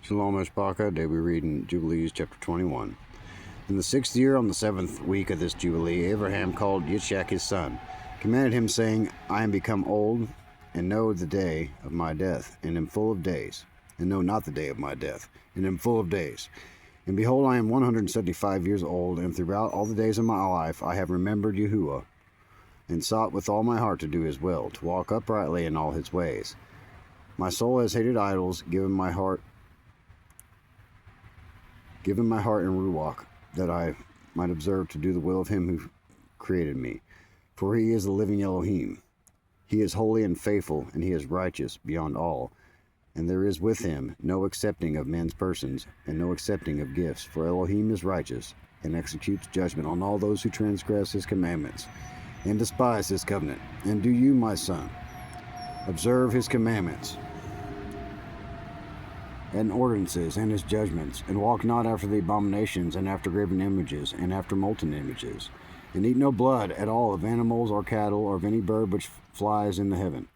Shalom Eshbaka. Today we read in Jubilees chapter 21. In the 6th year, on the 7th week of this Jubilee, Abraham called Yitzchak his son, commanded him, saying, I am become old, and know the day of my death, and am full of days, and know not the day of my death, and am full of days. And behold, I am 175 years old, and throughout all the days of my life I have remembered Yahuwah, and sought with all my heart to do his will, to walk uprightly in all his ways. My soul has hated idols, given my heart in ruach, that I might observe to do the will of him who created me. For he is the living Elohim. He is holy and faithful, and he is righteous beyond all. And there is with him no accepting of men's persons, and no accepting of gifts. For Elohim is righteous, and executes judgment on all those who transgress his commandments, and despise his covenant. And do you, my son, observe his commandments, and ordinances, and his judgments, and walk not after the abominations, and after graven images, and after molten images, and eat no blood at all of animals or cattle, or of any bird which flies in the heaven.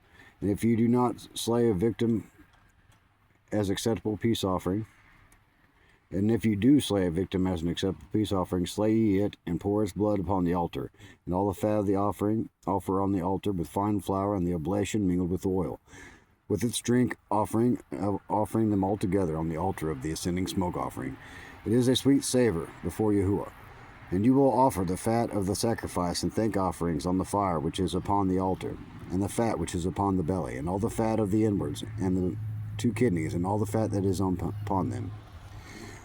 And if you do not slay a victim as acceptable peace offering, and if you do slay a victim as an acceptable peace offering, slay ye it, and pour its blood upon the altar, and all the fat of the offering offer on the altar with fine flour, and the oblation mingled with oil, with its drink offering them all together on the altar of the ascending smoke offering. It is a sweet savor before Yahuwah. And you will offer the fat of the sacrifice and thank offerings on the fire which is upon the altar, and the fat which is upon the belly, and all the fat of the inwards, and the 2 kidneys, and all the fat that is upon them.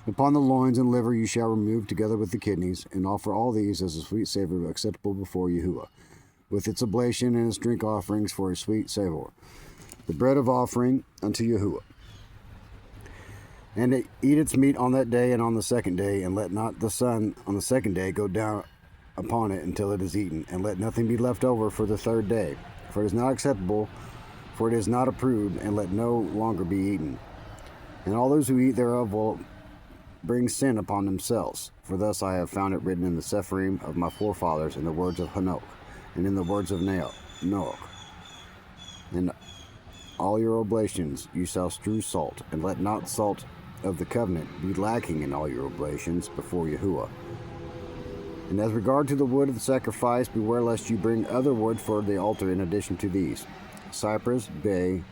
Upon the loins and liver you shall remove together with the kidneys, and offer all these as a sweet savor acceptable before Yahuwah, with its oblation and its drink offerings for a sweet savor, the bread of offering unto Yahuwah. And eat its meat on that day and on the second day, and let not the sun on the second day go down upon it until it is eaten, and let nothing be left over for the 3rd day, for it is not acceptable, for it is not approved, and let no longer be eaten. And all those who eat thereof will bring sin upon themselves, for thus I have found it written in the Cepher Eth of my forefathers, in the words of Hanok, and in the words of Noach. And all your oblations you shall strew salt, and let not salt of the covenant be lacking in all your oblations before Yahuwah. And as regard to the wood of the sacrifice, beware lest you bring other wood for the altar in addition to these: cypress, bay,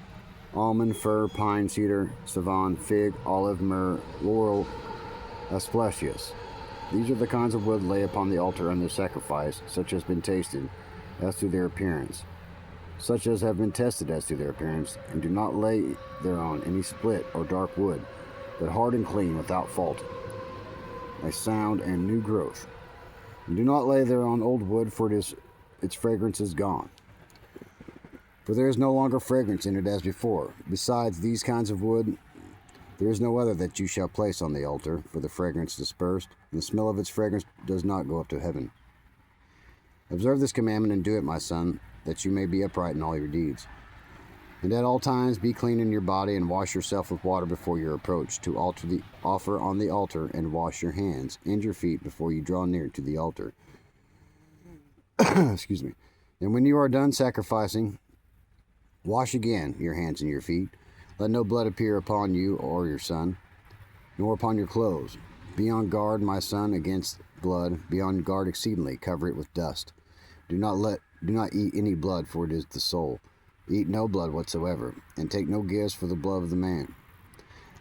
almond, fir, pine, cedar, savon, fig, olive, myrrh, laurel, asclepias. These are the kinds of wood lay upon the altar under sacrifice, such as been tasted as to their appearance, such as have been tested as to their appearance, and do not lay thereon any split or dark wood, but hard and clean, without fault, a sound and new growth. And do not lay thereon old wood, for its fragrance is gone, for there is no longer fragrance in it as before. Besides these kinds of wood, there is no other that you shall place on the altar, for the fragrance dispersed, and the smell of its fragrance does not go up to heaven. Observe this commandment and do it, my son, that you may be upright in all your deeds. And at all times be clean in your body, and wash yourself with water before your approach, to offer on the altar, and wash your hands and your feet before you draw near to the altar. Excuse me. And when you are done sacrificing, wash again your hands and your feet. Let no blood appear upon you or your son, nor upon your clothes. Be on guard, my son, against blood. Be on guard exceedingly. Cover it with dust. Do not eat any blood, for it is the soul. Eat no blood whatsoever, and take no gifts for the blood of the man,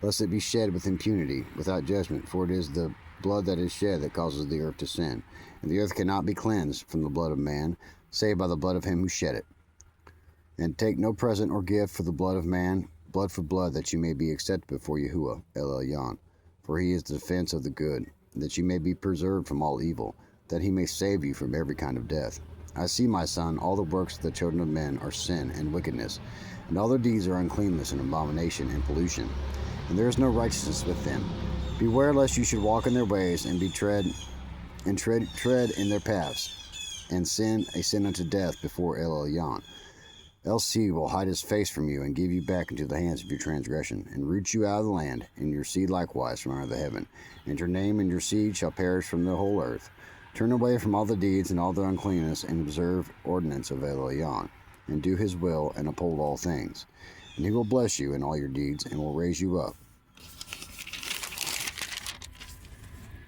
lest it be shed with impunity, without judgment. For it is the blood that is shed that causes the earth to sin, and the earth cannot be cleansed from the blood of man, save by the blood of him who shed it. And take no present or gift for the blood of man, blood for blood, that you may be accepted before Yahuwah, El Elyon. For he is the defense of the good, that you may be preserved from all evil, that he may save you from every kind of death. I see, my son, all the works of the children of men are sin and wickedness, and all their deeds are uncleanness and abomination and pollution, and there is no righteousness with them. Beware lest you should walk in their ways, and tread in their paths, and sin a sin unto death before El Elyon. Else he will hide his face from you, and give you back into the hands of your transgression, and root you out of the land, and your seed likewise from under the heaven. And your name and your seed shall perish from the whole earth. Turn away from all the deeds and all the uncleanness, and observe ordinance of El Elyon, and do his will, and uphold all things. And he will bless you in all your deeds, and will raise you up,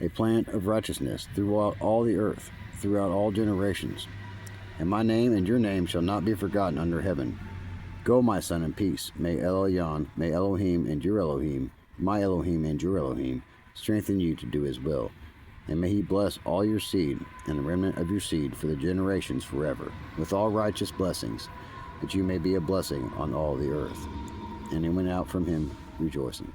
a plant of righteousness throughout all the earth, throughout all generations. And my name and your name shall not be forgotten under heaven. Go, my son, in peace. May may Elohim and your Elohim, my Elohim and your Elohim, strengthen you to do his will. And may he bless all your seed and the remnant of your seed for the generations forever, with all righteous blessings, that you may be a blessing on all the earth. And he went out from him rejoicing.